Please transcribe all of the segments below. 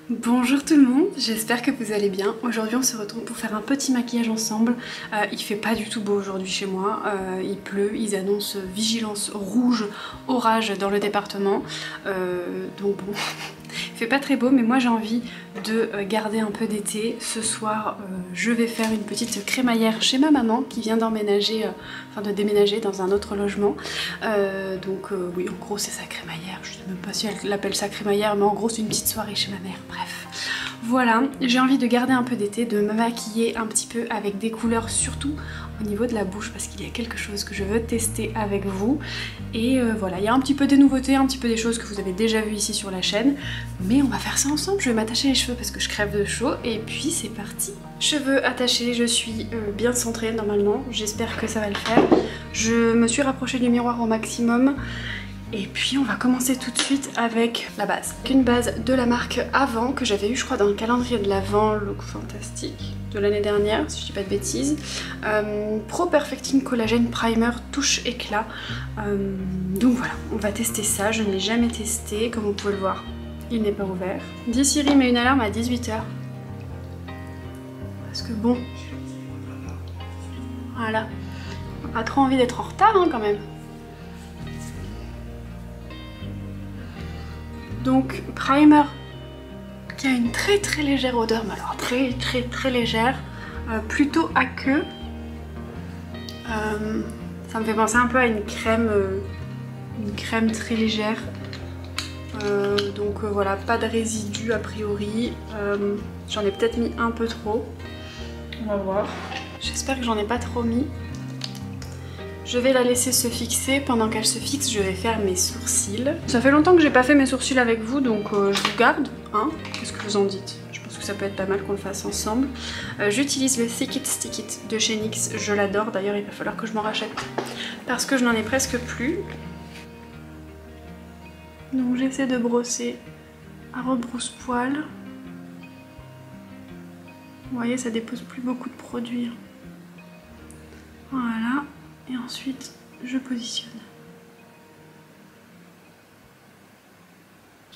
Bonjour tout le monde, j'espère que vous allez bien. Aujourd'hui on se retrouve pour faire un petit maquillage ensemble. Il fait pas du tout beau aujourd'hui chez moi, il pleut, ils annoncent vigilance rouge, orage dans le département. Donc bon, il fait pas très beau mais moi j'ai envie de garder un peu d'été. Ce soir je vais faire une petite crémaillère chez ma maman qui vient d'emménager, enfin de déménager dans un autre logement. Oui, en gros c'est sa crémaillère, je sais même pas si elle l'appelle sa crémaillère mais en gros c'est une petite soirée chez ma mère. Bref, voilà, j'ai envie de garder un peu d'été, de me maquiller un petit peu avec des couleurs, surtout au niveau de la bouche parce qu'il y a quelque chose que je veux tester avec vous. Et voilà, il y a un petit peu des nouveautés, un petit peu des choses que vous avez déjà vues ici sur la chaîne, mais on va faire ça ensemble. Je vais m'attacher les cheveux parce que je crève de chaud et puis c'est parti. Cheveux attachés, je suis bien centrée normalement, j'espère que ça va le faire. Je me suis rapprochée du miroir au maximum. Et puis on va commencer tout de suite avec la base. Une base de la marque Avant que j'avais eu je crois dans le calendrier de l'Avent Look Fantastique de l'année dernière si je dis pas de bêtises. Pro Perfecting Collagen Primer touche éclat. Donc voilà, on va tester ça, je ne l'ai jamais testé comme vous pouvez le voir. Il n'est pas ouvert. Dis Siri met une alarme à 18 h. Parce que bon... Voilà. On n'a pas trop envie d'être en retard hein, quand même. Donc primer qui a une très légère odeur, mais alors très légère, plutôt aqueux. Ça me fait penser un peu à une crème très légère. Voilà, pas de résidus a priori. J'en ai peut-être mis un peu trop. On va voir. J'espère que j'en ai pas trop mis. Je vais la laisser se fixer. Pendant qu'elle se fixe, je vais faire mes sourcils. Ça fait longtemps que j'ai pas fait mes sourcils avec vous, donc je vous garde. Hein, qu'est-ce que vous en dites? Je pense que ça peut être pas mal qu'on le fasse ensemble. J'utilise le Thick It Stick It de chez NYX. Je l'adore. D'ailleurs, il va falloir que je m'en rachète parce que je n'en ai presque plus. Donc j'essaie de brosser à rebrousse-poil. Vous voyez, ça dépose plus beaucoup de produit. Voilà. Et ensuite, je positionne.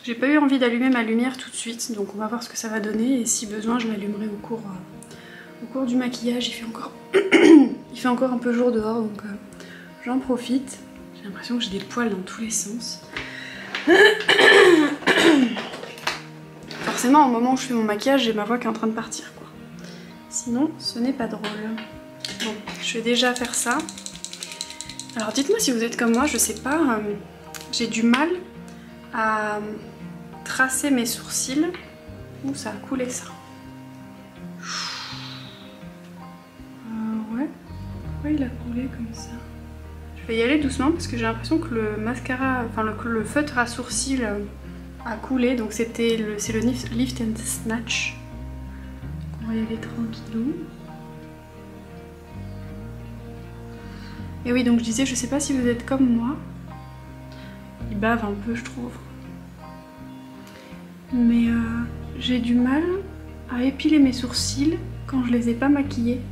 J'ai pas eu envie d'allumer ma lumière tout de suite, donc on va voir ce que ça va donner. Et si besoin, je l'allumerai au cours du maquillage. Il fait encore un peu jour dehors, donc j'en profite. J'ai l'impression que j'ai des poils dans tous les sens. Forcément, au moment où je fais mon maquillage, j'ai ma voix qui est en train de partir, quoi. Sinon, ce n'est pas drôle. Bon, je vais déjà faire ça. Alors dites-moi si vous êtes comme moi, je sais pas, j'ai du mal à tracer mes sourcils. Ouh, ça a coulé ça. Ouais, il a coulé comme ça. Je vais y aller doucement parce que j'ai l'impression que le mascara, enfin le feutre à sourcils a coulé. Donc c'est le Lift and Snatch. On va y aller tranquillou. Et oui, donc je disais, je sais pas si vous êtes comme moi. Il bave un peu, je trouve. Mais j'ai du mal à épiler mes sourcils quand je les ai pas maquillés.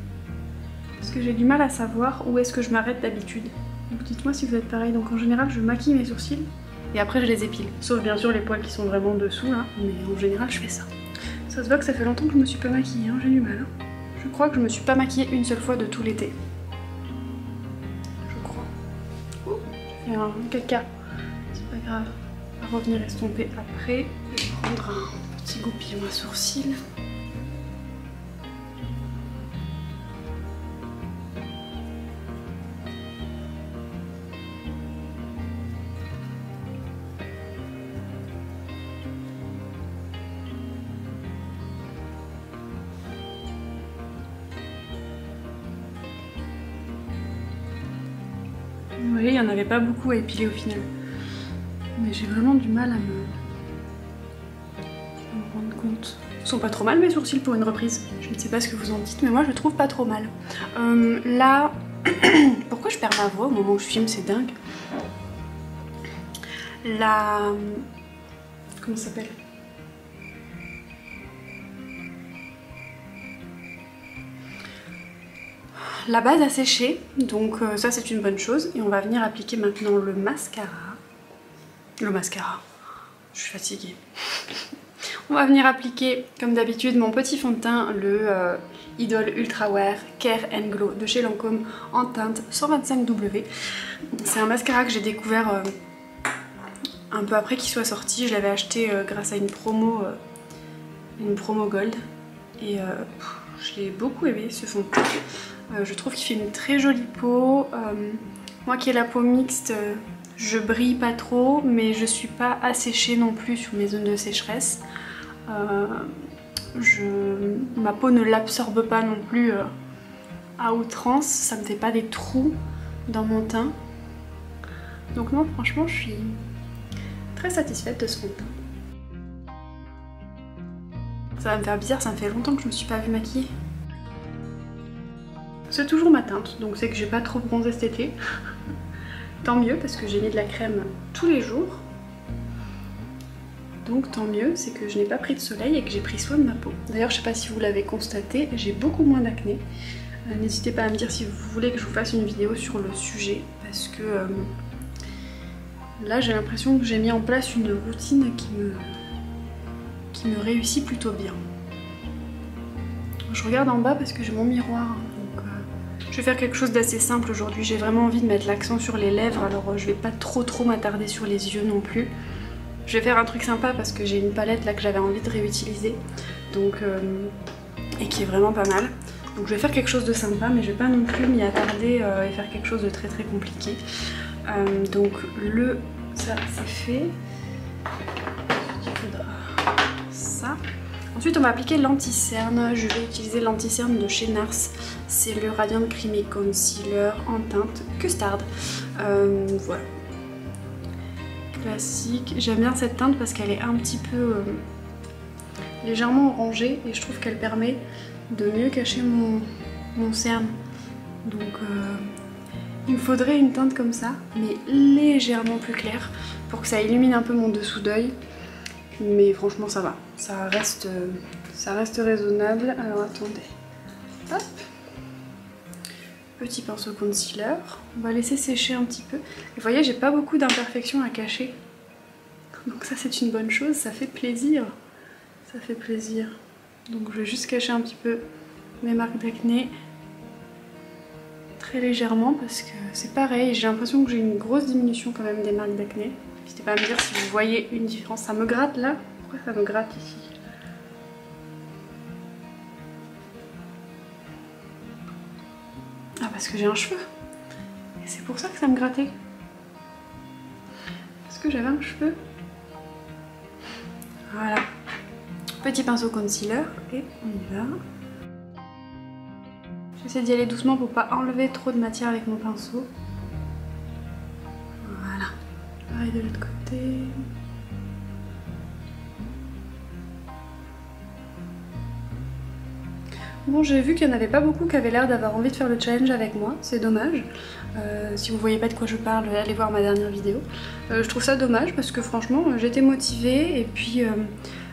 Parce que j'ai du mal à savoir où est-ce que je m'arrête d'habitude. Donc dites-moi si vous êtes pareil. Donc en général, je maquille mes sourcils et après je les épile. Sauf bien sûr les poils qui sont vraiment dessous là. Mais en général, je fais ça. Ça se voit que ça fait longtemps que je me suis pas maquillée, hein. J'ai du mal. Hein. Je crois que je me suis pas maquillée une seule fois de tout l'été. Il y a un caca, c'est pas grave, on va revenir estomper après. Je vais prendre un petit goupillon à sourcils. Vous voyez, il n'y en avait pas beaucoup à épiler au final. Mais j'ai vraiment du mal à me rendre compte. Ils sont pas trop mal mes sourcils pour une reprise. Je ne sais pas ce que vous en dites, mais moi je trouve pas trop mal. Là, pourquoi je perds ma voix au moment où je filme, c'est dingue. Comment ça s'appelle? La base a séché, donc ça c'est une bonne chose. Et on va venir appliquer maintenant le mascara. Le mascara. Je suis fatiguée. On va venir appliquer, comme d'habitude, mon petit fond de teint, le Idol Ultra Wear Care and Glow de chez Lancôme en teinte 125W. C'est un mascara que j'ai découvert un peu après qu'il soit sorti. Je l'avais acheté grâce à une promo Gold. Et je l'ai beaucoup aimé ce fond de teint. Je trouve qu'il fait une très jolie peau. Moi qui ai la peau mixte, je brille pas trop, mais je suis pas asséchée non plus sur mes zones de sécheresse. Ma peau ne l'absorbe pas non plus à outrance, ça me fait pas des trous dans mon teint. Donc non, franchement, je suis très satisfaite de ce fond de teint. Ça va me faire bizarre, ça me fait longtemps que je me suis pas vue maquillée. C'est toujours ma teinte, donc c'est que j'ai pas trop bronzé cet été. Tant mieux, parce que j'ai mis de la crème tous les jours. Donc tant mieux, c'est que je n'ai pas pris de soleil et que j'ai pris soin de ma peau. D'ailleurs, je sais pas si vous l'avez constaté, j'ai beaucoup moins d'acné. N'hésitez pas à me dire si vous voulez que je vous fasse une vidéo sur le sujet, parce que là j'ai l'impression que j'ai mis en place une routine qui me réussit plutôt bien. Je regarde en bas parce que j'ai mon miroir, donc je vais faire quelque chose d'assez simple aujourd'hui. J'ai vraiment envie de mettre l'accent sur les lèvres, alors je vais pas trop m'attarder sur les yeux non plus. Je vais faire un truc sympa parce que j'ai une palette là que j'avais envie de réutiliser, donc, et qui est vraiment pas mal. Donc je vais faire quelque chose de sympa, mais je vais pas non plus m'y attarder et faire quelque chose de très compliqué. Donc ça c'est fait. Il faudra ça. Ensuite on va appliquer l'anti-cerne. Je vais utiliser l'anti-cerne de chez Nars. C'est le Radiant Creamy Concealer en teinte Custard. Voilà. Classique. J'aime bien cette teinte parce qu'elle est un petit peu légèrement orangée et je trouve qu'elle permet de mieux cacher mon cerne. Donc il me faudrait une teinte comme ça, mais légèrement plus claire pour que ça illumine un peu mon dessous d'œil. Mais franchement ça va, ça reste raisonnable. Alors attendez, hop, petit pinceau concealer, on va laisser sécher un petit peu. Et vous voyez, j'ai pas beaucoup d'imperfections à cacher, donc ça c'est une bonne chose, ça fait plaisir, ça fait plaisir. Donc je vais juste cacher un petit peu mes marques d'acné, très légèrement, parce que c'est pareil, j'ai l'impression que j'ai une grosse diminution quand même des marques d'acné. N'hésitez pas à me dire si vous voyez une différence. Ça me gratte là? Pourquoi ça me gratte ici? Ah, parce que j'ai un cheveu. Et c'est pour ça que ça me grattait. Parce que j'avais un cheveu. Voilà. Petit pinceau concealer et on y va. J'essaie d'y aller doucement pour pas enlever trop de matière avec mon pinceau. Voilà. Pareil de l'autre côté. Bon, j'ai vu qu'il n'y en avait pas beaucoup qui avaient l'air d'avoir envie de faire le challenge avec moi, c'est dommage. Si vous voyez pas de quoi je parle, allez voir ma dernière vidéo. Je trouve ça dommage parce que franchement j'étais motivée et puis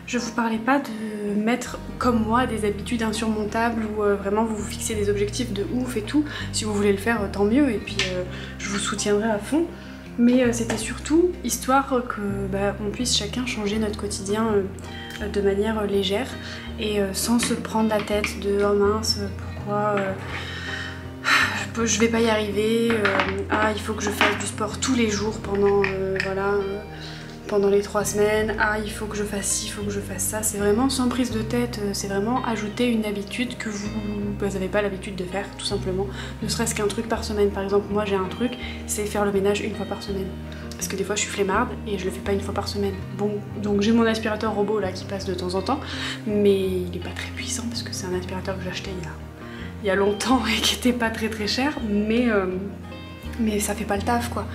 je vous parlais pas de mettre comme moi des habitudes insurmontables ou vraiment vous vous fixez des objectifs de ouf et tout. Si vous voulez le faire, tant mieux, et puis je vous soutiendrai à fond. Mais c'était surtout histoire que on puisse chacun changer notre quotidien de manière légère et sans se prendre la tête de oh mince, pourquoi je vais pas y arriver, ah il faut que je fasse du sport tous les jours pendant voilà, pendant les 3 semaines, ah il faut que je fasse ci, il faut que je fasse ça. C'est vraiment sans prise de tête, c'est vraiment ajouter une habitude que vous n'avez pas l'habitude de faire, tout simplement. Ne serait-ce qu'un truc par semaine. Par exemple, moi j'ai un truc, c'est faire le ménage une fois par semaine. Parce que des fois je suis flemmarde et je le fais pas une fois par semaine. Bon, donc j'ai mon aspirateur robot là qui passe de temps en temps, mais il est pas très puissant parce que c'est un aspirateur que j'ai acheté il y a longtemps et qui était pas très cher, mais ça fait pas le taf quoi.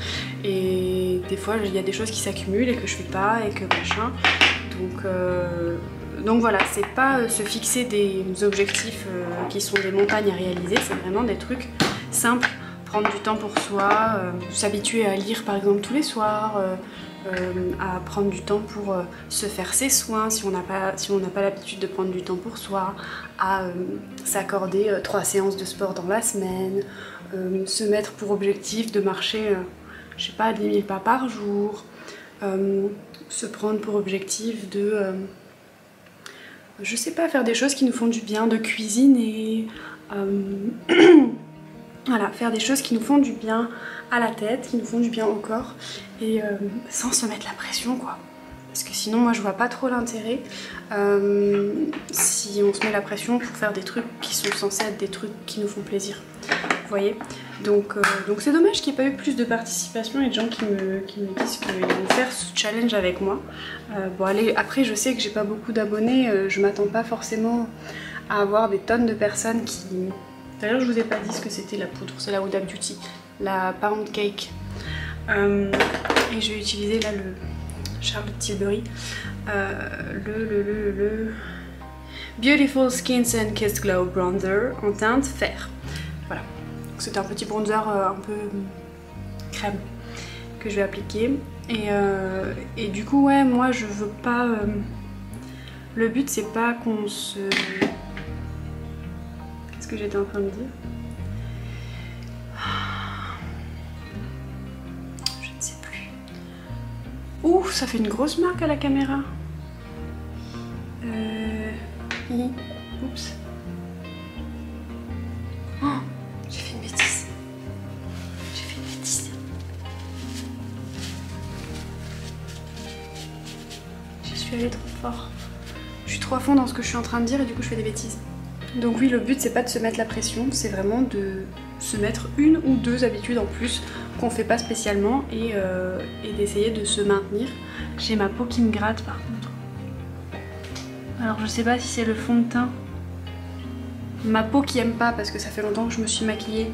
Et des fois il y a des choses qui s'accumulent et que je fais pas et que machin. Donc voilà, c'est pas se fixer des objectifs qui sont des montagnes à réaliser, c'est vraiment des trucs simples. Prendre du temps pour soi, s'habituer à lire par exemple tous les soirs, à prendre du temps pour se faire ses soins si on n'a pas l'habitude de prendre du temps pour soi, à s'accorder 3 séances de sport dans la semaine, se mettre pour objectif de marcher, je sais pas, 10 000 pas par jour, se prendre pour objectif de je sais pas, faire des choses qui nous font du bien, de cuisine et voilà, faire des choses qui nous font du bien à la tête, qui nous font du bien au corps et sans se mettre la pression quoi. Parce que sinon moi je vois pas trop l'intérêt si on se met la pression pour faire des trucs qui sont censés être des trucs qui nous font plaisir. Vous voyez, donc c'est dommage qu'il n'y ait pas eu plus de participation et de gens qui me disent qu'ils vont faire ce challenge avec moi. Bon allez, après je sais que j'ai pas beaucoup d'abonnés, je m'attends pas forcément à avoir des tonnes de personnes qui... D'ailleurs je vous ai pas dit ce que c'était la poudre, c'est la Huda Beauty, la Pound Cake. Et je vais utiliser là le Charlotte Tilbury, le Beautiful Skins and Kiss Glow Bronzer en teinte fer. Voilà, c'est un petit bronzer un peu crème que je vais appliquer. Et du coup, ouais, moi je veux pas. Le but c'est pas qu'on se. Qu'est-ce que j'étais en train de dire? Je ne sais plus. Ouh, ça fait une grosse marque à la caméra. Oups. Oh, j'ai fait une bêtise. J'ai fait une bêtise. J'y suis allée trop fort. Je suis trop à fond dans ce que je suis en train de dire et du coup je fais des bêtises. Donc oui, le but c'est pas de se mettre la pression, c'est vraiment de se mettre une ou deux habitudes en plus qu'on fait pas spécialement et d'essayer de se maintenir. J'ai ma peau qui me gratte par contre. Alors je sais pas si c'est le fond de teint, ma peau qui aime pas parce que ça fait longtemps que je me suis maquillée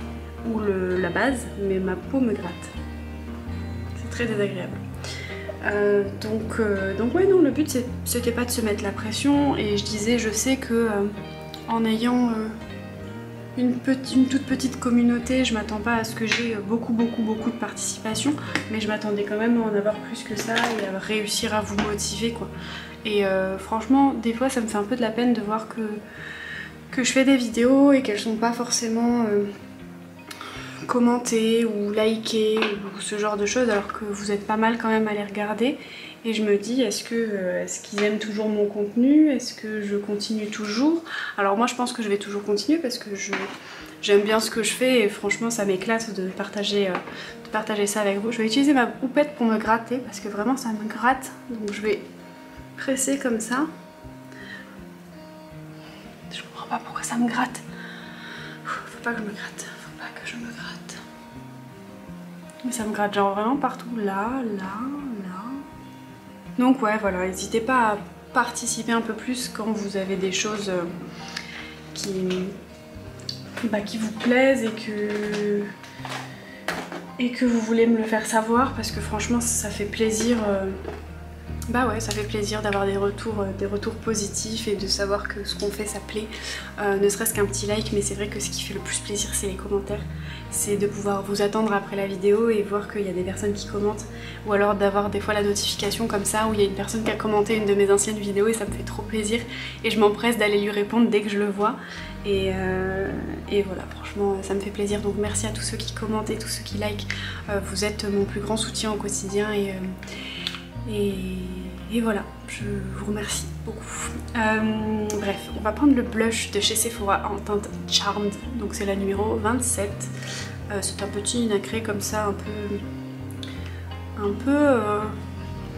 ou la base, mais ma peau me gratte. C'est très désagréable. Donc ouais non, le but c'était pas de se mettre la pression et je disais je sais que en ayant une toute petite communauté, je m'attends pas à ce que j'ai beaucoup de participation, mais je m'attendais quand même à en avoir plus que ça et à réussir à vous motiver quoi. Et franchement, des fois ça me fait un peu de la peine de voir que je fais des vidéos et qu'elles sont pas forcément commentées ou likées ou ce genre de choses alors que vous êtes pas mal quand même à les regarder. Et je me dis, est-ce qu'ils aiment toujours mon contenu? Est-ce que je continue toujours? Alors moi je pense que je vais toujours continuer parce que j'aime bien ce que je fais et franchement ça m'éclate de partager ça avec vous. Je vais utiliser ma houppette pour me gratter parce que vraiment ça me gratte. Donc je vais presser comme ça. Je comprends pas pourquoi ça me gratte. Faut pas que je me gratte, faut pas que je me gratte. Mais ça me gratte genre vraiment partout, là. Donc ouais voilà, n'hésitez pas à participer un peu plus quand vous avez des choses qui vous plaisent et que vous voulez me le faire savoir parce que franchement ça fait plaisir. Bah ouais, ça fait plaisir d'avoir des retours positifs et de savoir que ce qu'on fait ça plaît, ne serait-ce qu'un petit like, mais c'est vrai que ce qui fait le plus plaisir c'est les commentaires, c'est de pouvoir vous attendre après la vidéo et voir qu'il y a des personnes qui commentent, ou alors d'avoir des fois la notification comme ça où il y a une personne qui a commenté une de mes anciennes vidéos et ça me fait trop plaisir et je m'empresse d'aller lui répondre dès que je le vois et voilà, franchement ça me fait plaisir, donc merci à tous ceux qui commentent et tous ceux qui likent, vous êtes mon plus grand soutien au quotidien et voilà, je vous remercie beaucoup. Bref, on va prendre le blush de chez Sephora en teinte Charmed, donc c'est la numéro 27. C'est un petit nacré comme ça, un peu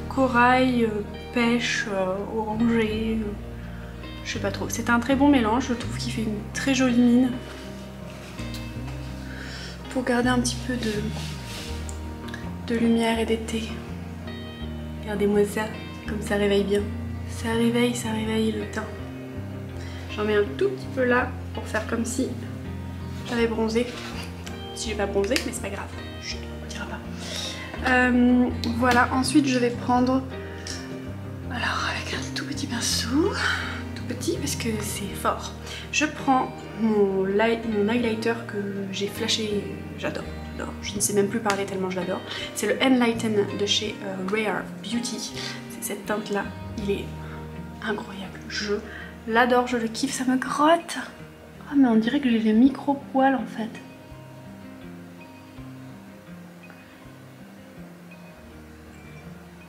corail, pêche, orangé, je sais pas trop. C'est un très bon mélange, je trouve qu'il fait une très jolie mine. Pour garder un petit peu de lumière et d'été. Regardez-moi ça, comme ça réveille bien. Ça réveille le teint. J'en mets un tout petit peu là pour faire comme si j'avais bronzé. Si j'ai pas bronzé, mais c'est pas grave. Chut, on dira pas. Voilà, ensuite je vais prendre... Alors avec un tout petit pinceau, tout petit parce que c'est fort. Je prends mon highlighter que j'ai flashé, j'adore. Je ne sais même plus parler tellement je l'adore. C'est le Enlighten de chez Rare Beauty. C'est cette teinte là, il est incroyable. Je l'adore, je le kiffe, ça me grotte. Ah mais on dirait que j'ai des micro-poils en fait.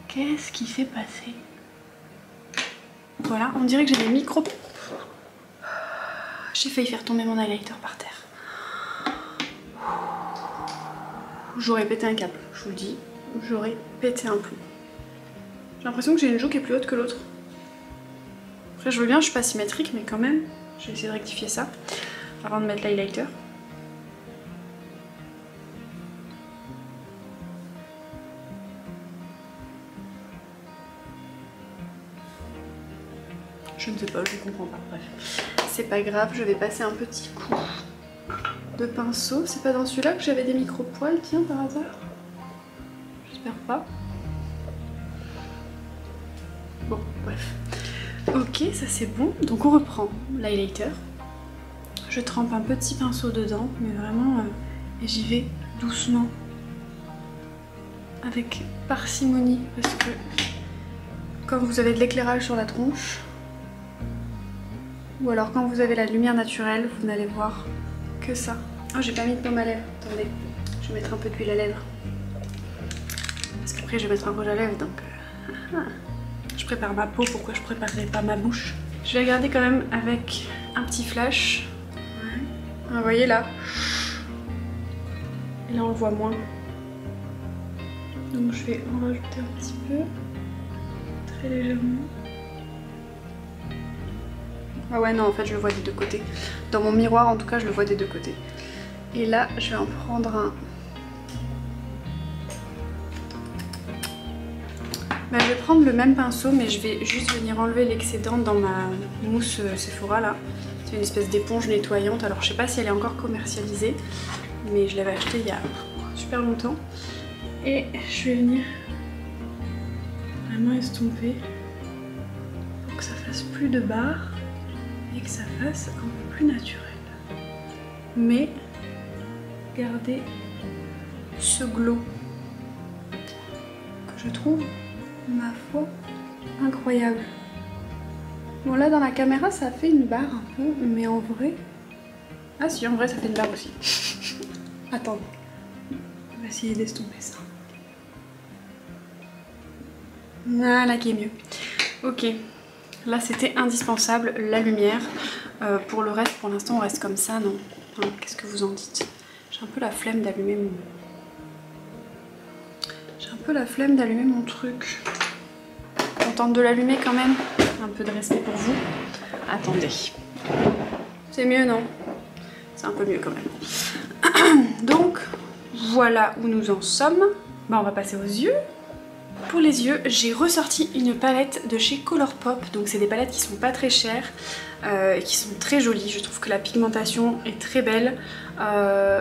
Qu'est-ce qui s'est passé? Voilà, on dirait que j'ai des micros. J'ai failli faire tomber mon highlighter par terre. J'aurais pété un câble, je vous le dis. J'aurais pété un plomb. J'ai l'impression que j'ai une joue qui est plus haute que l'autre. Après, je veux bien, je suis pas symétrique, mais quand même, je vais essayer de rectifier ça avant de mettre l'highlighter. Je ne sais pas, je ne comprends pas, bref. C'est pas grave, je vais passer un petit coup de pinceau. C'est pas dans celui-là que j'avais des micro-poils, tiens, par hasard? J'espère pas. Bon, bref. Ok, ça c'est bon. Donc on reprend l'highlighter. Je trempe un petit pinceau dedans, mais vraiment, et j'y vais doucement. Avec parcimonie, parce que quand vous avez de l'éclairage sur la tronche, ou alors quand vous avez la lumière naturelle, vous n'allez voir que ça. Oh, j'ai pas mis de baume à lèvres, attendez. Je vais mettre un peu d'huile à lèvres. Parce qu'après je vais mettre un rouge à lèvres, donc... Je prépare ma peau, pourquoi je préparerai pas ma bouche? Je vais regarder quand même avec un petit flash. Ouais. Ah, vous voyez là? Et là on le voit moins. Donc je vais en rajouter un petit peu. Très légèrement. Ah ouais non, en fait je le vois des deux côtés. Dans mon miroir en tout cas je le vois des deux côtés. Et là je vais en prendre un... Bah, je vais prendre le même pinceau mais je vais juste venir enlever l'excédent dans ma mousse Sephora là. C'est une espèce d'éponge nettoyante, alors je sais pas si elle est encore commercialisée, mais je l'avais achetée il y a super longtemps. Et je vais venir vraiment estomper pour que ça fasse plus de barres et que ça fasse un peu plus naturel. Mais regardez ce glow que je trouve, ma foi, incroyable. Bon là dans la caméra ça fait une barre un peu, mais en vrai... Ah si, en vrai ça fait une barre aussi. Attendez, on va essayer d'estomper ça. Voilà qui est mieux. Ok, là c'était indispensable, la lumière. Pour le reste, pour l'instant on reste comme ça, non? Hein, qu'est-ce que vous en dites? J'ai un peu la flemme d'allumer mon... truc. Contente de l'allumer quand même. Un peu de respect pour vous. Attendez. C'est mieux, non? C'est un peu mieux quand même. Donc, voilà où nous en sommes. Bah, on va passer aux yeux. Pour les yeux, j'ai ressorti une palette de chez Colourpop. Donc c'est des palettes qui sont pas très chères et qui sont très jolies. Je trouve que la pigmentation est très belle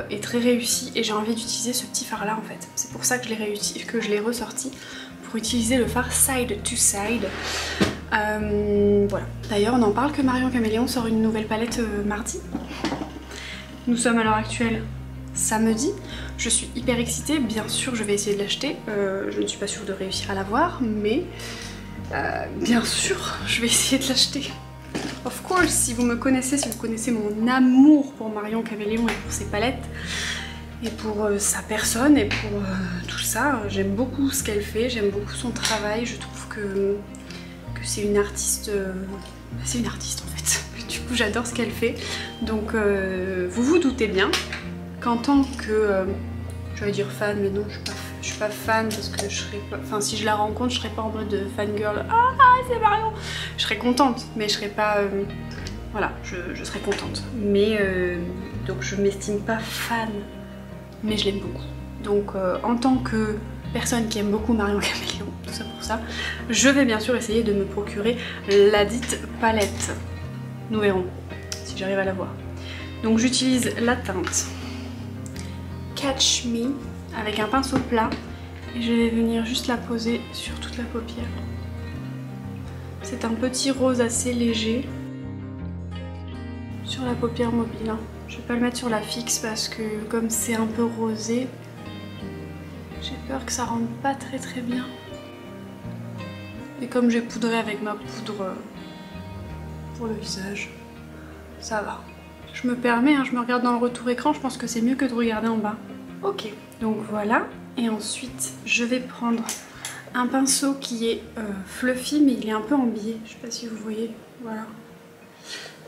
et très réussie. Et j'ai envie d'utiliser ce petit fard là en fait. C'est pour ça que je l'ai ressorti. Pour utiliser le fard Side to Side. Voilà. D'ailleurs on en parle que Marion Caméléon sort une nouvelle palette mardi. Nous sommes à l'heure actuelle samedi. Je suis hyper excitée, bien sûr je vais essayer de l'acheter. Je ne suis pas sûre de réussir à l'avoir, mais bien sûr je vais essayer de l'acheter. Of course, si vous me connaissez, si vous connaissez mon amour pour Marion Caméléon et pour ses palettes, et pour sa personne et pour tout ça, j'aime beaucoup ce qu'elle fait, j'aime beaucoup son travail, je trouve que c'est une artiste, c'est une artiste en fait. Du coup j'adore ce qu'elle fait, donc vous vous doutez bien qu'en tant que, j'allais dire fan, mais non je suis pas fan parce que je serais pas, enfin si je la rencontre je serais pas en mode fangirl, ah c'est Marion, je serais contente, mais je serais pas, voilà, je serais contente, mais donc je m'estime pas fan. Mais je l'aime beaucoup. Donc en tant que personne qui aime beaucoup Marion Caméléon, tout ça pour ça, je vais bien sûr essayer de me procurer la dite palette. Nous verrons si j'arrive à la voir. Donc j'utilise la teinte Catch Me avec un pinceau plat et je vais venir juste la poser sur toute la paupière. C'est un petit rose assez léger sur la paupière mobile. Je vais pas le mettre sur la fixe parce que comme c'est un peu rosé, j'ai peur que ça rentre pas très bien. Et comme j'ai poudré avec ma poudre pour le visage, ça va. Je me permets, hein, je me regarde dans le retour écran, je pense que c'est mieux que de regarder en bas. Ok, donc voilà. Et ensuite, je vais prendre un pinceau qui est fluffy mais il est un peu en biais, je sais pas si vous voyez, voilà.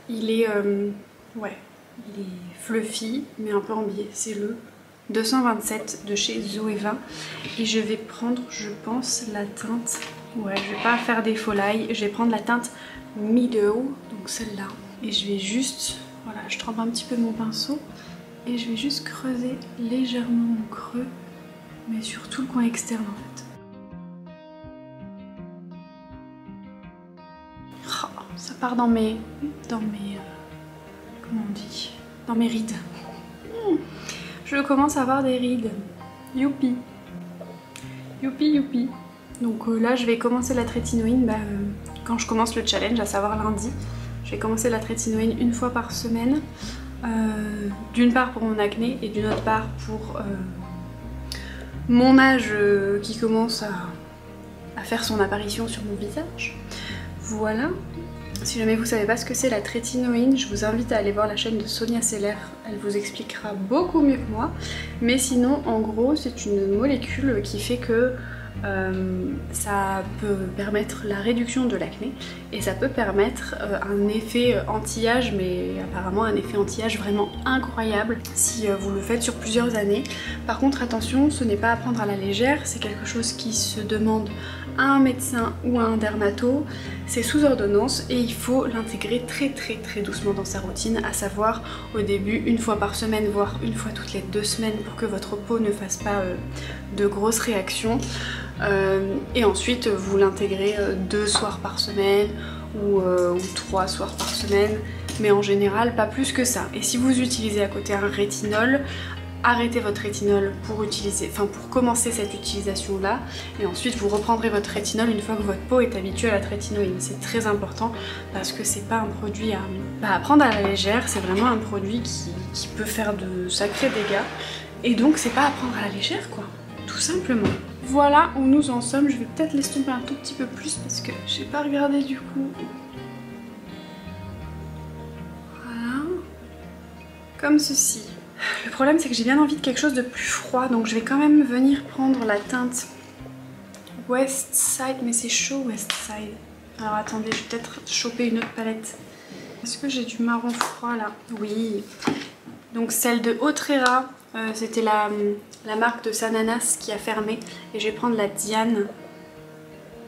Il est, ouais, il est fluffy mais un peu en biais, c'est le 227 de chez Zoeva et je vais prendre, je pense, la teinte, ouais, je vais pas faire des folailles, je vais prendre la teinte Meadow, donc celle-là, et je vais juste, voilà, je trempe un petit peu mon pinceau et je vais juste creuser légèrement mon creux, mais sur tout le coin externe en fait. Oh, ça part dans mes comment on dit, dans mes rides. Je commence à avoir des rides. Youpi. Youpi youpi. Donc là je vais commencer la trétinoïne quand je commence le challenge, à savoir lundi. Je vais commencer la trétinoïne une fois par semaine. D'une part pour mon acné et d'une autre part pour mon âge qui commence à faire son apparition sur mon visage. Voilà. Si jamais vous savez pas ce que c'est la trétinoïne, je vous invite à aller voir la chaîne de Sonia Seller, elle vous expliquera beaucoup mieux que moi. Mais sinon, en gros, c'est une molécule qui fait que ça peut permettre la réduction de l'acné et ça peut permettre un effet anti-âge, mais apparemment un effet anti-âge vraiment incroyable si vous le faites sur plusieurs années. Par contre attention, ce n'est pas à prendre à la légère, c'est quelque chose qui se demande à un médecin ou à un dermato, c'est sous ordonnance et il faut l'intégrer très doucement dans sa routine, à savoir au début une fois par semaine, voire une fois toutes les 2 semaines pour que votre peau ne fasse pas de grosses réactions. Et ensuite vous l'intégrez 2 soirs par semaine ou 3 soirs par semaine, mais en général pas plus que ça. Et si vous utilisez à côté un rétinol, arrêtez votre rétinol pour commencer cette utilisation là, et ensuite vous reprendrez votre rétinol une fois que votre peau est habituée à la trétinoïne. C'est très important parce que c'est pas un produit à prendre à la légère, c'est vraiment un produit qui peut faire de sacrés dégâts, et donc c'est pas à prendre à la légère quoi, tout simplement. Voilà où nous en sommes, je vais peut-être l'estomper un tout petit peu plus parce que j'ai pas regardé du coup. Voilà, comme ceci. Le problème c'est que j'ai bien envie de quelque chose de plus froid, donc je vais quand même venir prendre la teinte West Side, mais c'est chaud West Side. Alors attendez, je vais peut-être choper une autre palette. Est-ce que j'ai du marron froid là? Oui. Donc celle de Autrera, c'était la marque de Sananas qui a fermé, et je vais prendre la Diane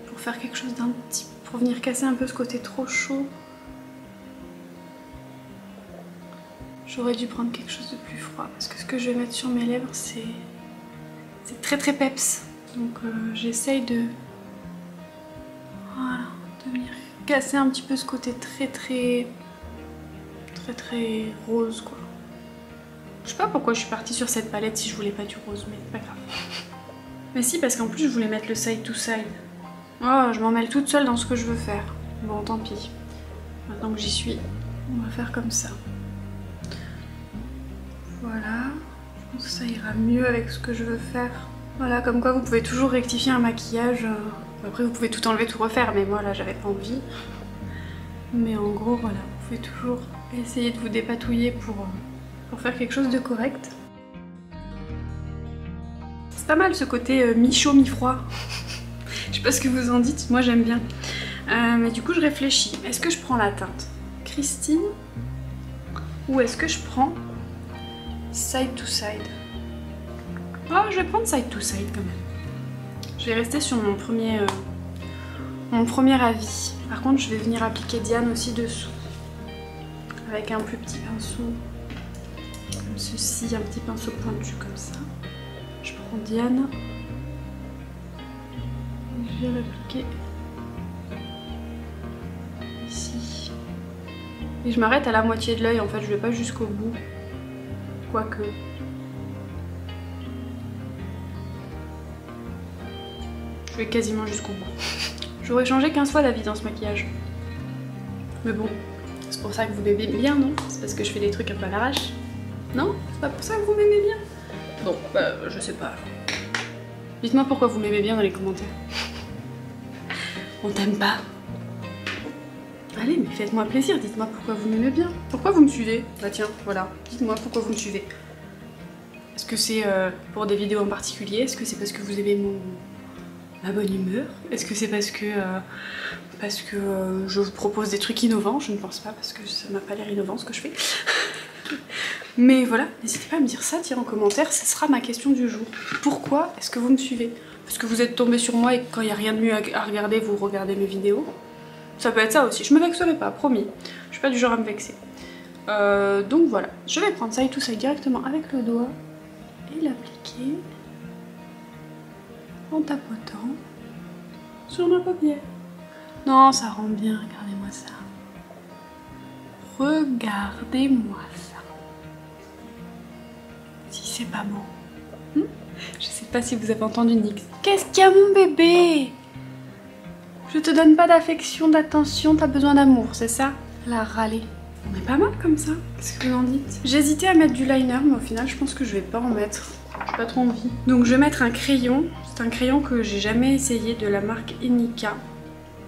pour faire quelque chose d'un petit... pour venir casser un peu ce côté trop chaud. J'aurais dû prendre quelque chose de plus froid parce que ce que je vais mettre sur mes lèvres c'est très peps. Donc j'essaye de... voilà, de venir casser un petit peu ce côté très rose quoi. Je sais pas pourquoi je suis partie sur cette palette si je voulais pas du rose, mais c'est pas grave. Mais si, parce qu'en plus je voulais mettre le side to side. Oh, je m'en mêle toute seule dans ce que je veux faire. Bon, tant pis. Maintenant que j'y suis, on va faire comme ça. Voilà, je pense que ça ira mieux avec ce que je veux faire. Voilà, comme quoi vous pouvez toujours rectifier un maquillage. Après vous pouvez tout enlever, tout refaire, mais moi là j'avais pas envie. Mais en gros voilà, vous pouvez toujours essayer de vous dépatouiller pour faire quelque chose de correct. C'est pas mal ce côté mi-chaud, mi-froid. Je sais pas ce que vous en dites, moi j'aime bien. Mais du coup je réfléchis, est-ce que je prends la teinte Christine ou est-ce que je prends Side to Side? Oh, je vais prendre Side to Side quand même. Je vais rester sur mon premier avis. Par contre je vais venir appliquer Diane aussi dessous. Avec un plus petit pinceau. Comme ceci, un petit pinceau pointu comme ça. Je prends Diane. Je vais l'appliquer ici. Et je m'arrête à la moitié de l'œil, en fait, je vais pas jusqu'au bout. Quoique. Je vais quasiment jusqu'au bout. J'aurais changé 15 fois d'avis dans ce maquillage. Mais bon, c'est pour ça que vous m'aimez bien, non? C'est parce que je fais des trucs un peu à l'arrache. Non? C'est pas pour ça que vous m'aimez bien? Bon, bah je sais pas. Dites-moi pourquoi vous m'aimez bien dans les commentaires. On t'aime pas? Allez, mais faites-moi plaisir, dites-moi pourquoi vous m'aimez bien. Pourquoi vous me suivez? Bah tiens, voilà, dites-moi pourquoi vous me suivez. Est-ce que c'est pour des vidéos en particulier? Est-ce que c'est parce que vous aimez ma bonne humeur? Est-ce que c'est parce que je vous propose des trucs innovants? Je ne pense pas, parce que ça m'a pas l'air innovant ce que je fais. Mais voilà, n'hésitez pas à me dire ça, tiens, en commentaire, ce sera ma question du jour. Pourquoi est-ce que vous me suivez? Parce que vous êtes tombé sur moi et que quand il n'y a rien de mieux à regarder, vous regardez mes vidéos. Ça peut être ça aussi, je me vexerai pas, promis. Je suis pas du genre à me vexer. Donc voilà, je vais prendre ça et tout ça directement avec le doigt et l'appliquer en tapotant sur ma paupière. Non, ça rend bien, regardez-moi ça. Regardez-moi ça. Si c'est pas beau. Je sais pas si vous avez entendu Nix. Qu'est-ce qu'il y a mon bébé? Je te donne pas d'affection, d'attention, t'as besoin d'amour, c'est ça? La râler. On est pas mal comme ça. Qu'est-ce que vous en dites? J'hésitais à mettre du liner, mais au final je pense que je vais pas en mettre. J'ai pas trop envie. Donc je vais mettre un crayon. C'est un crayon que j'ai jamais essayé, de la marque Inika.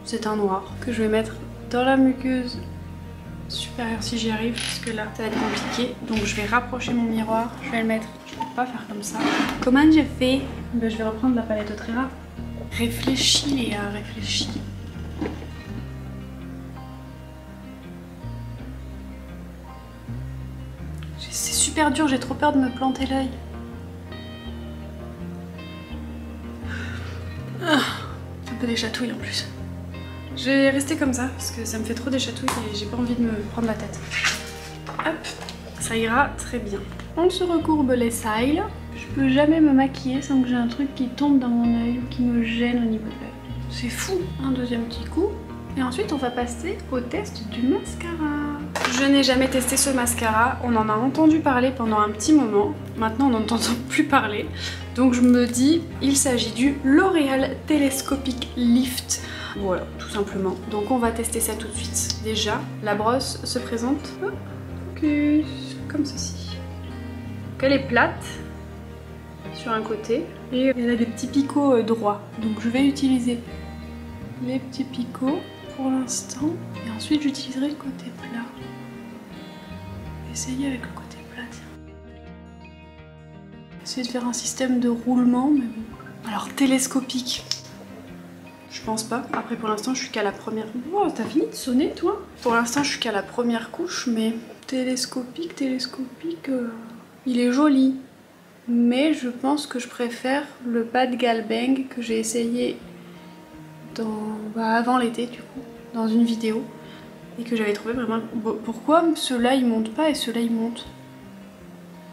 C'est un noir que je vais mettre dans la muqueuse supérieure si j'y arrive, parce que là ça va être compliqué. Donc je vais rapprocher mon miroir, je vais le mettre. Je peux pas faire comme ça. Comment j'ai fait? Ben, je vais reprendre la palette Otrera. Réfléchis Léa, réfléchis. C'est super dur, j'ai trop peur de me planter l'œil. Un peu des chatouilles en plus. Je vais rester comme ça parce que ça me fait trop des chatouilles et j'ai pas envie de me prendre la tête. Hop, ça ira très bien. On se recourbe les cils. Je peux jamais me maquiller sans que j'ai un truc qui tombe dans mon œil ou qui me gêne au niveau de l'œil. C'est fou. Un deuxième petit coup. Et ensuite on va passer au test du mascara. Je n'ai jamais testé ce mascara, on en a entendu parler pendant un petit moment, maintenant on n'entend plus parler. Donc je me dis, il s'agit du L'Oréal Telescopic Lift. Voilà, tout simplement. Donc on va tester ça tout de suite. Déjà, la brosse se présente, focus, comme ceci. Donc elle est plate sur un côté et elle a des petits picots droits. Donc je vais utiliser les petits picots pour l'instant et ensuite j'utiliserai le côté plat. Essayer avec le côté plat, tiens. Essayer de faire un système de roulement, mais bon. Alors télescopique, je pense pas. Après pour l'instant je suis qu'à la première... Oh, t'as fini de sonner toi? Pour l'instant je suis qu'à la première couche, mais télescopique, il est joli. Mais je pense que je préfère le Bad Gal Bang que j'ai essayé avant l'été du coup, dans une vidéo. Et que j'avais trouvé vraiment... Pourquoi ceux-là ils montent pas et ceux-là ils montent?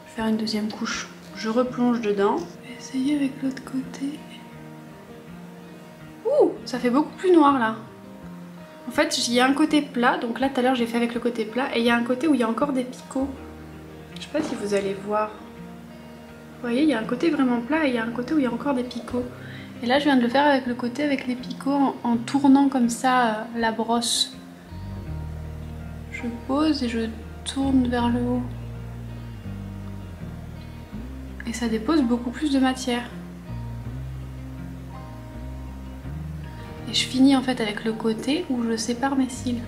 Je vais faire une deuxième couche. Je replonge dedans. Je vais essayer avec l'autre côté. Ouh, ça fait beaucoup plus noir là. En fait, il y a un côté plat. Donc là, tout à l'heure, j'ai fait avec le côté plat. Et il y a un côté où il y a encore des picots. Je sais pas si vous allez voir. Vous voyez, il y a un côté vraiment plat et il y a un côté où il y a encore des picots. Et là, je viens de le faire avec le côté avec les picots en tournant comme ça la brosse. Je pose et je tourne vers le haut. Et ça dépose beaucoup plus de matière. Et je finis en fait avec le côté où je sépare mes cils.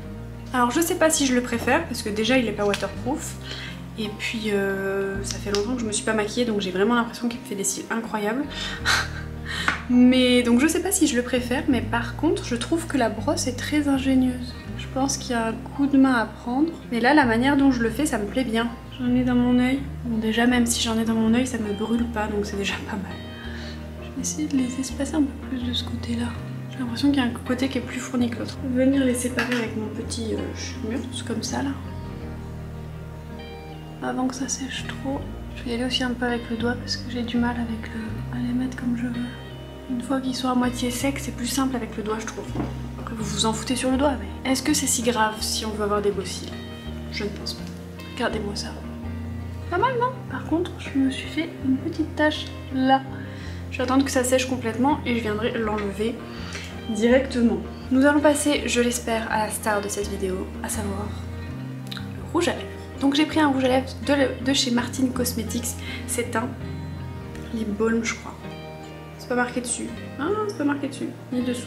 Alors je sais pas si je le préfère parce que déjà il est pas waterproof. Et puis ça fait longtemps que je me suis pas maquillée donc j'ai vraiment l'impression qu'il me fait des cils incroyables. Mais donc je sais pas si je le préfère, mais par contre je trouve que la brosse est très ingénieuse. Je pense qu'il y a un coup de main à prendre. Mais là la manière dont je le fais ça me plaît bien. J'en ai dans mon œil. Bon déjà même si j'en ai dans mon œil ça me brûle pas donc c'est déjà pas mal. Je vais essayer de les espacer un peu plus de ce côté là. J'ai l'impression qu'il y a un côté qui est plus fourni que l'autre. Je vais venir les séparer avec mon petit schmurz comme ça là. Avant que ça sèche trop. Je vais y aller aussi un peu avec le doigt parce que j'ai du mal avec à les mettre comme je veux. Une fois qu'ils sont à moitié secs, c'est plus simple avec le doigt je trouve. Après vous vous en foutez sur le doigt mais... Est-ce que c'est si grave si on veut avoir des beaux cils? Je ne pense pas. Regardez-moi ça. Pas mal non? Par contre je me suis fait une petite tache là. Je vais attendre que ça sèche complètement et je viendrai l'enlever directement. Nous allons passer, je l'espère, à la star de cette vidéo, à savoir le rouge à lèvres. Donc j'ai pris un rouge à lèvres de chez Martin Cosmetics. C'est un lip balm je crois. C'est pas marqué dessus. Ah, c'est pas marqué dessus, ni dessous.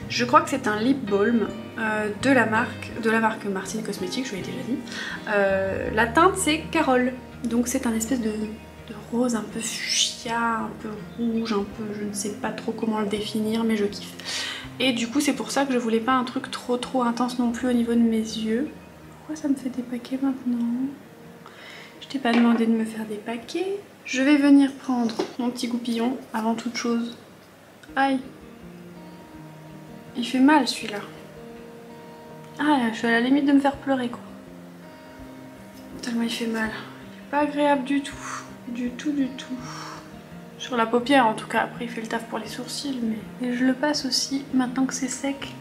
Je crois que c'est un lip balm de la marque Martin Cosmetics, je vous l'ai déjà dit. La teinte c'est Carole, donc c'est un espèce de de rose un peu fuchsia, un peu rouge, un peu, je ne sais pas trop comment le définir, mais je kiffe. Et du coup c'est pour ça que je voulais pas un truc trop intense non plus au niveau de mes yeux. Pourquoi ça me fait des paquets maintenant? Je t'ai pas demandé de me faire des paquets. Je vais venir prendre mon petit goupillon avant toute chose. Aïe. Il fait mal celui-là. Ah, je suis à la limite de me faire pleurer quoi. Tellement il fait mal. Pas agréable du tout. Du tout. Sur la paupière en tout cas. Après il fait le taf pour les sourcils. Mais et je le passe aussi maintenant que c'est sec.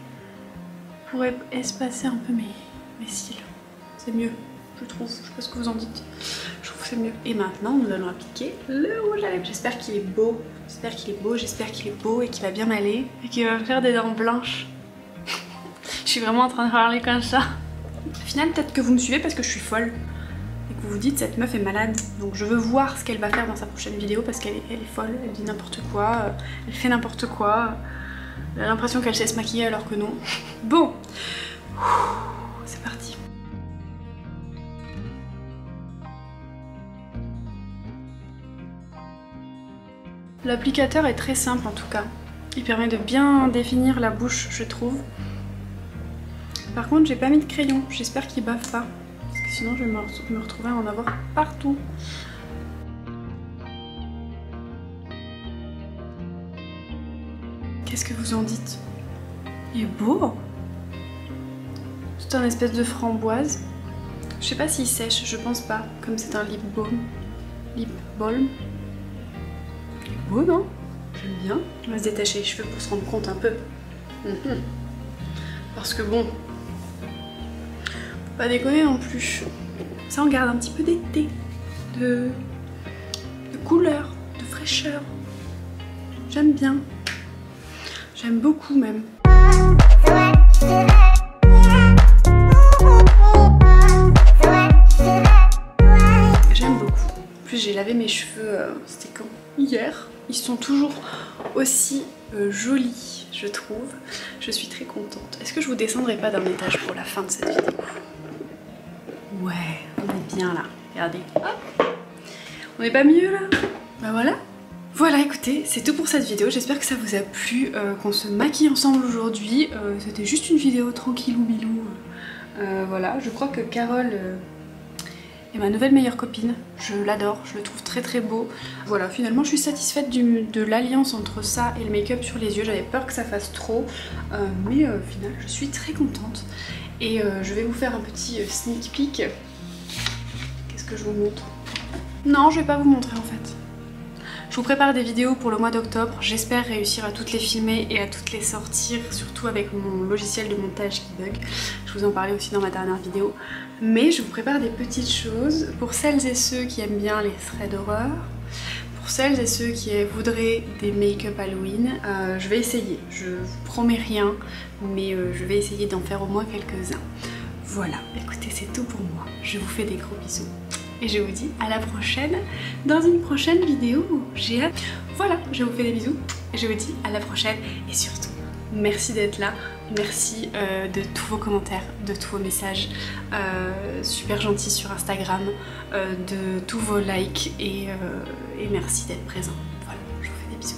Pour espacer un peu mes cils. C'est mieux, je trouve. Je sais pas ce que vous en dites. Je trouve que c'est mieux. Et maintenant nous allons appliquer le rouge à lèvres. J'espère qu'il est beau. J'espère qu'il est beau. J'espère qu'il est beau et qu'il va bien m'aller. Et qu'il va me faire des dents blanches. Je suis vraiment en train de parler comme ça. Au final, peut-être que vous me suivez parce que je suis folle. Et que vous vous dites, cette meuf est malade. Donc je veux voir ce qu'elle va faire dans sa prochaine vidéo parce qu'elle est folle. Elle dit n'importe quoi. Elle fait n'importe quoi. Elle a l'impression qu'elle sait se maquiller alors que non. Bon. C'est parti. L'applicateur est très simple en tout cas. Il permet de bien définir la bouche, je trouve. Par contre, j'ai pas mis de crayon. J'espère qu'il bave pas. Parce que sinon, je vais me retrouver à en avoir partout. Qu'est-ce que vous en dites? Il est beau. C'est un espèce de framboise. Je sais pas s'il sèche, je pense pas. Comme c'est un lip balm. Lip balm. Il est beau, non? J'aime bien. On va se détacher les cheveux pour se rendre compte un peu. Parce que bon... Pas déconner non plus. Ça on garde un petit peu d'été, de couleur, de fraîcheur. J'aime bien. J'aime beaucoup même. J'aime beaucoup. En plus j'ai lavé mes cheveux, c'était quand? Hier. Ils sont toujours aussi jolis, je trouve. Je suis très contente. Est-ce que je vous descendrai pas d'un étage pour la fin de cette vidéo? Ouais, on est bien là. Regardez. Hop. On n'est pas mieux là? Bah voilà. Voilà, écoutez, c'est tout pour cette vidéo. J'espère que ça vous a plu, qu'on se maquille ensemble aujourd'hui. C'était juste une vidéo tranquillou bilou. Voilà, je crois que Carole est ma nouvelle meilleure copine. Je l'adore, je le trouve très beau. Voilà, finalement je suis satisfaite de l'alliance entre ça et le make-up sur les yeux. J'avais peur que ça fasse trop, mais au final je suis très contente. Et je vais vous faire un petit sneak peek. Qu'est-ce que je vous montre? Non, je vais pas vous montrer en fait. Je vous prépare des vidéos pour le mois d'octobre. J'espère réussir à toutes les filmer et à toutes les sortir, surtout avec mon logiciel de montage qui bug. Je vous en parlais aussi dans ma dernière vidéo. Mais je vous prépare des petites choses pour celles et ceux qui aiment bien les threads d'horreur. Pour celles et ceux qui voudraient des make-up Halloween, je vais essayer. Je vous promets rien, mais je vais essayer d'en faire au moins quelques-uns. Voilà, écoutez, c'est tout pour moi. Je vous fais des gros bisous. Et je vous dis à la prochaine dans une prochaine vidéo. J'ai hâte. Voilà, je vous fais des bisous. Et je vous dis à la prochaine. Et surtout, merci d'être là. Merci de tous vos commentaires, de tous vos messages super gentils sur Instagram, de tous vos likes et merci d'être présent. Voilà, je vous fais des bisous.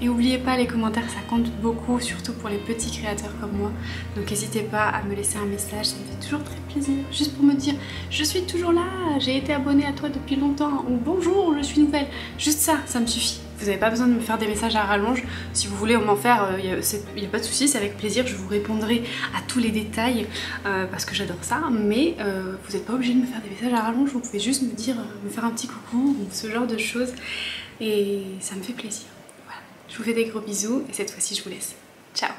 Et n'oubliez pas, les commentaires ça compte beaucoup, surtout pour les petits créateurs comme moi. Donc n'hésitez pas à me laisser un message, ça me fait toujours très plaisir. Juste pour me dire, je suis toujours là, j'ai été abonnée à toi depuis longtemps, ou bonjour, je suis nouvelle. Juste ça, ça me suffit. Vous n'avez pas besoin de me faire des messages à rallonge. Si vous voulez m'en faire, il n'y a pas de souci, c'est avec plaisir. Je vous répondrai à tous les détails parce que j'adore ça. Mais vous n'êtes pas obligé de me faire des messages à rallonge. Vous pouvez juste me dire, me faire un petit coucou, ce genre de choses. Et ça me fait plaisir. Voilà. Je vous fais des gros bisous et cette fois-ci je vous laisse. Ciao!